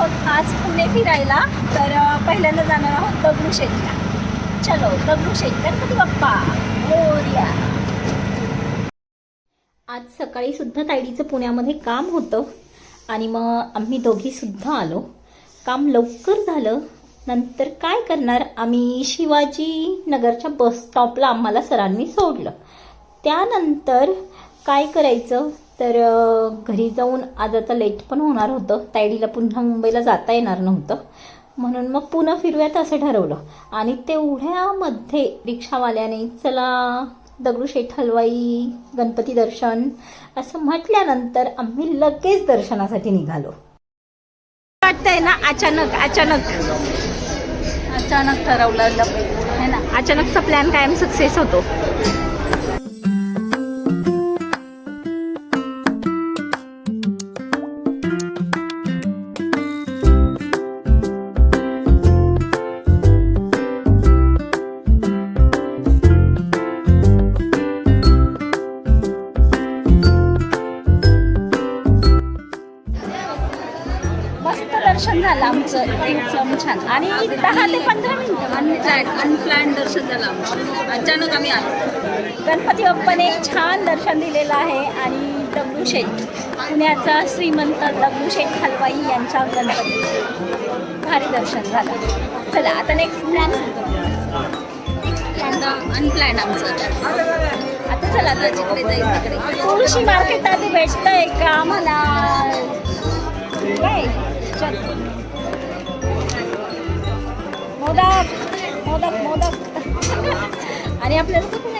आहोत आज पुणे फिरायला. तर पहिल्यांदा जाणार आहोत दगडूशेठला. चलो दगडूशेठ गणपती बाप्पा मोरया. आज सकाळी सुद्धा ताईडीचं पुण्यामध्ये काम होतं आणि मग आम्ही दोघी सुद्धा आलो. काम लवकर झालं. नंतर काय करणार, आम्ही शिवाजी नगरच्या बस स्टॉपला आम्हाला सरांनी सोडलं. त्यानंतर काय करायचं तर घरी जाऊन आज आता लेट पण होणार होतं. तायडीला पुन्हा मुंबईला जाता येणार नव्हतं म्हणून मग पुन्हा फिरूयात असं ठरवलं. आणि तेवढ्यामध्ये रिक्षावाल्याने चला दगडूशेठ हलवाई गणपती दर्शन असं म्हटल्यानंतर आम्ही लगेच दर्शनासाठी निघालो. वाटतंय ना अचानक अचानक अचानक ठरवलं आहे ना. अचानकचा प्लॅन कायम सक्सेस होतो. दर्शन झालं आमचं एकदम छान आणि 10 ते 15 मिनिटं अनप्लॅन दर्शन झालं आमचं. अचानक आम्ही आलो. गणपती बाप्पाने छान दर्शन दिलेलं आहे. आणि दगडूशेठ पुण्याचा श्रीमंत दगडूशेठ हलवाई यांच्या गणपती भारी दर्शन झालं. चला आता नेक्स्ट प्लॅन अनप्लॅन आमचं. आता चला आता तिकडे जाईल. तिकडे तुळशी मार्केट आधी भेटतंय का आम्हाला काय मोदक मोदक मोदक आणि आपल्याला कुठून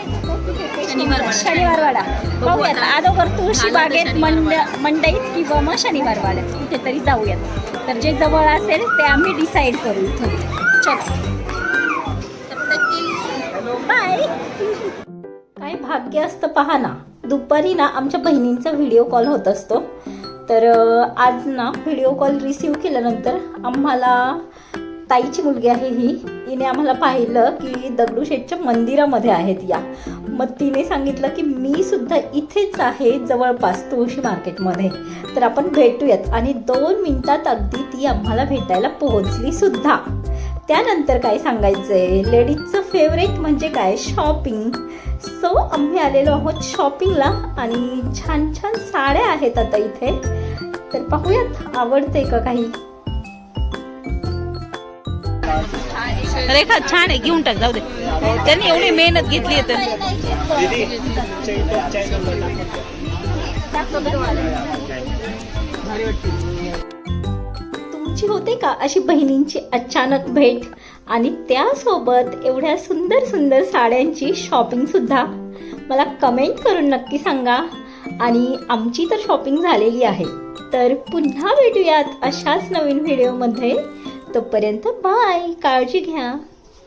शनिवारवाडा बघूयात. अगोदर तुळशी बागेत मंडईत किंवा मग शनिवारवाड्यात कुठेतरी जाऊयात. तर जे जवळ असेल ते आम्ही डिसाईड करू इथून. चला बाय. काय भाग्य असतं पहा ना. दुपारी ना आमच्या बहिणींचा व्हिडिओ कॉल होत असतो. तर आज ना व्हिडिओ कॉल रिसीव्ह केल्यानंतर आम्हाला ताईची मुलगी आहे हिने आम्हाला पाहिलं की दगडूशेठच्या मंदिरामध्ये आहेत या. मग तिने सांगितलं की मी सुद्धा इथेच आहे जवळपास तुळशी मार्केटमध्ये, तर आपण भेटूयात. आणि 2 मिनिटात अगदी ती आम्हाला भेटायला पोहोचली सुद्धा. त्यानंतर काय सांगायचंय, लेडीजचं फेवरेट म्हणजे काय शॉपिंग. सो आम्ही आलेलो आहोत शॉपिंगला आणि छान छान साड्या आहेत आता इथे. तर पाहूयात आवडते का काही. रेखा छान आहे, घेऊन टाक. जाऊ दे, त्यांनी एवढी मेहनत घेतली आहे. तुमची होते का अशी बहिणींची अचानक भेट आणि त्यासोबत एवढ्या सुंदर सुंदर साड्यांची शॉपिंग सुद्धा? मला कमेंट करून नक्की सांगा. आणि आमची तर शॉपिंग झालेली आहे. तर पुन्हा भेटूयात अशाच नवीन व्हिडिओमध्ये. तोपर्यंत बाय, काळजी घ्या.